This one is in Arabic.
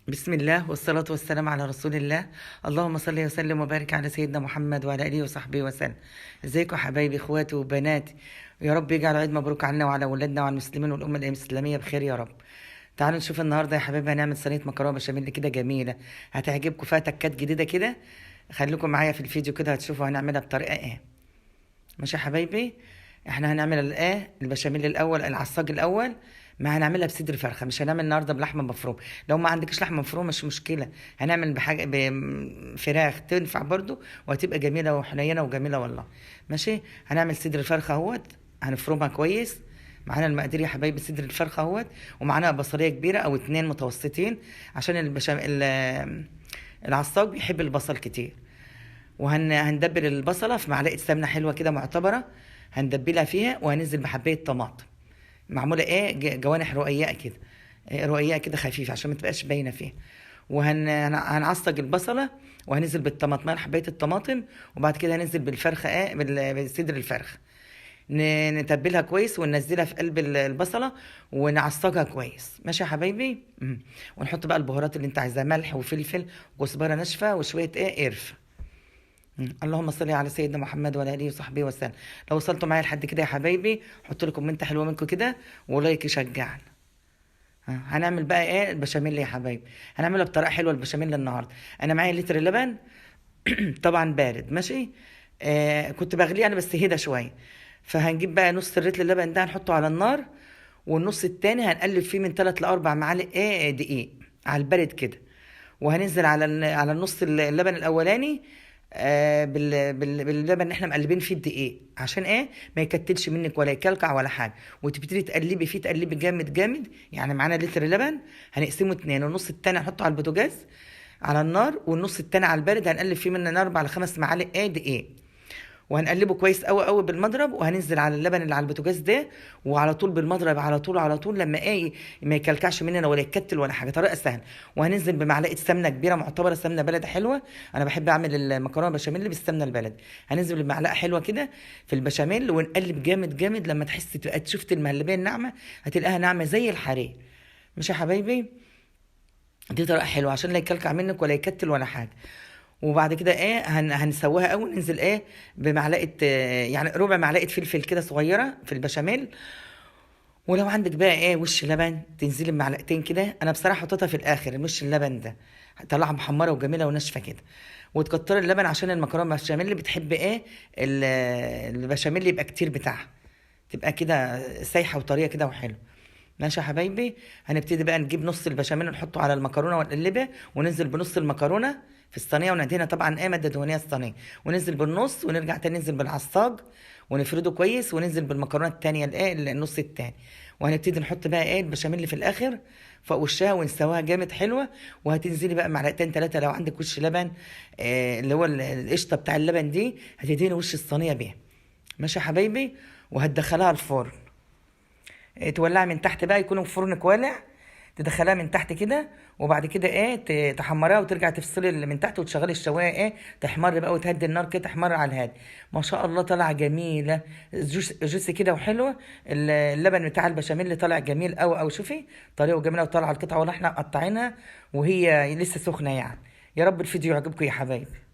بسم الله والصلاة والسلام على رسول الله. اللهم صل وسلم وبارك على سيدنا محمد وعلى آله وصحبه وسلم. ازيكم حبايبي اخواتي وبناتي؟ يا رب يجعل عيد مبروك علينا وعلى ولادنا وعلى المسلمين والأمة الإسلامية بخير يا رب. تعالوا نشوف النهارده يا حبايبي هنعمل صينية مكرونة بشاميل كده جميلة، هتعجبكم، فيها تكات جديدة كده. خليكم معايا في الفيديو كده هتشوفوا هنعملها بطريقة ايه. ماشي يا حبايبي، احنا هنعمل البشاميل الاول، العصاج الاول. ما هنعملها بصدر فرخه، مش هنعمل النهارده بلحمه مفرومه. لو ما عندكش لحمه مفرومه مش مشكله، هنعمل بحاجه بفراخ تنفع برضو وهتبقى جميله وحنينه وجميله والله. ماشي، هنعمل صدر الفرخه اهوت، هنفرمها كويس. معانا المقادير يا حبايبي، صدر الفرخه اهوت، ومعانا بصليه كبيره او اتنين متوسطين، عشان العصاج بيحب البصل كتير. وهندبل البصله في معلقه سمنه حلوه كده معتبره، هندبلها فيها، وهننزل بحبايه طماطم معموله جوانح رقيقه كده، رقيقه كده خفيفه عشان ما تبقاش باينه فيها. وهنعصج البصله، وهننزل بالطماطم حبايه الطماطم، وبعد كده هننزل بالفرخه بصدر الفرخه. نتبلها كويس وننزلها في قلب البصله ونعصجها كويس. ماشي يا حبايبي. ونحط بقى البهارات اللي انت عايزاها، ملح وفلفل وكزبره ناشفه وشويه قرفه. اللهم صل على سيدنا محمد وعلى اله وصحبه وسلم. لو وصلتوا معايا لحد كده يا حبايبي حطوا لي كومنت حلوه منكم كده ولايك يشجعنا. هنعمل بقى البشاميل يا حبايبي. هنعملها بطريقه حلوه البشاميل النهارده. انا معايا لتر لبن طبعا بارد. ماشي، كنت بغليه انا بس هدا شويه. فهنجيب بقى نص لتر اللبن ده هنحطه على النار، والنص التاني هنقلب فيه من 3 ل 4 معالق دقيق على البارد كده. وهننزل على النص اللبن الاولاني باللبن اللي احنا مقلبين فيه الدقيق، عشان ما يكتلش منك ولا يكلكع ولا حاجه. وتبتدي تقلبي فيه تقلبي جامد جامد. يعني معانا لتر لبن هنقسمه اتنين، والنص التاني هنحطه على البوتاجاز على النار، والنص التاني على البارد هنقلب فيه من 4 ل 5 معالق دقيق. وهنقلبه كويس قوي قوي بالمضرب، وهننزل على اللبن اللي على البوتاجاز ده، وعلى طول بالمضرب على طول على طول لما ما يكلكعش مننا ولا يتكتل ولا حاجه. طريقه سهله. وهننزل بمعلقه سمنه كبيره معتبره، سمنه بلدي حلوه. انا بحب اعمل المكرونه بشاميل بالسمنه البلدي. هننزل بمعلقه حلوه كده في البشاميل، ونقلب جامد جامد لما تحس تبقى شفت المهلبيه الناعمه، هتلاقيها ناعمه زي الحرير. مش يا حبايبي؟ دي طريقه حلوه عشان لا يكلكع منك ولا يكتل ولا حاجه. وبعد كده هنسويها قوي، ننزل بمعلقه يعني ربع معلقه فلفل كده صغيره في البشاميل. ولو عندك بقى وش لبن تنزلي بمعلقتين كده. انا بصراحه حطيتها في الاخر وش اللبن ده، طلعها محمره وجميله وناشفه كده. وتكتري اللبن عشان المكرونه البشاميل اللي بتحب البشاميل يبقى كتير بتاعها، تبقى كده سايحه وطريه كده وحلو. ماشي يا حبايبي، هنبتدي بقى نجيب نص البشاميل نحطه على المكرونه ونقلبها، وننزل بنص المكرونه في الصينيه، وندهنها طبعا ماده دهنيه الصينيه، وننزل بالنص، ونرجع تاني ننزل بالعصاج ونفرده كويس، وننزل بالمكرونه التانيه النص التاني. وهنبتدي نحط بقى البشاميل اللي في الاخر فوق وشها ونسواها جامد حلوه. وهتنزلي بقى معلقتين ثلاثه لو عندك وش لبن، اللي هو القشطه بتاع اللبن دي، هتدهني وش الصينيه بيها. ماشي يا حبايبي، وهتدخلها الفرن. تولعها من تحت بقى، يكون فرنك والع، تدخلها من تحت كده. وبعد كده تحمرها، وترجع تفصلي اللي من تحت وتشغلي الشوايه تحمر بقى، وتهدي النار كده تحمر على الهادي. ما شاء الله طالعه جميله، جوسي كده وحلوه. اللبن بتاع البشاميل اللي طالع جميل قوي قوي. شوفي طريقه جميله، وطالعه القطعه ولا احنا قطعينها وهي لسه سخنه يعني. يا رب الفيديو يعجبكم يا حبايبي.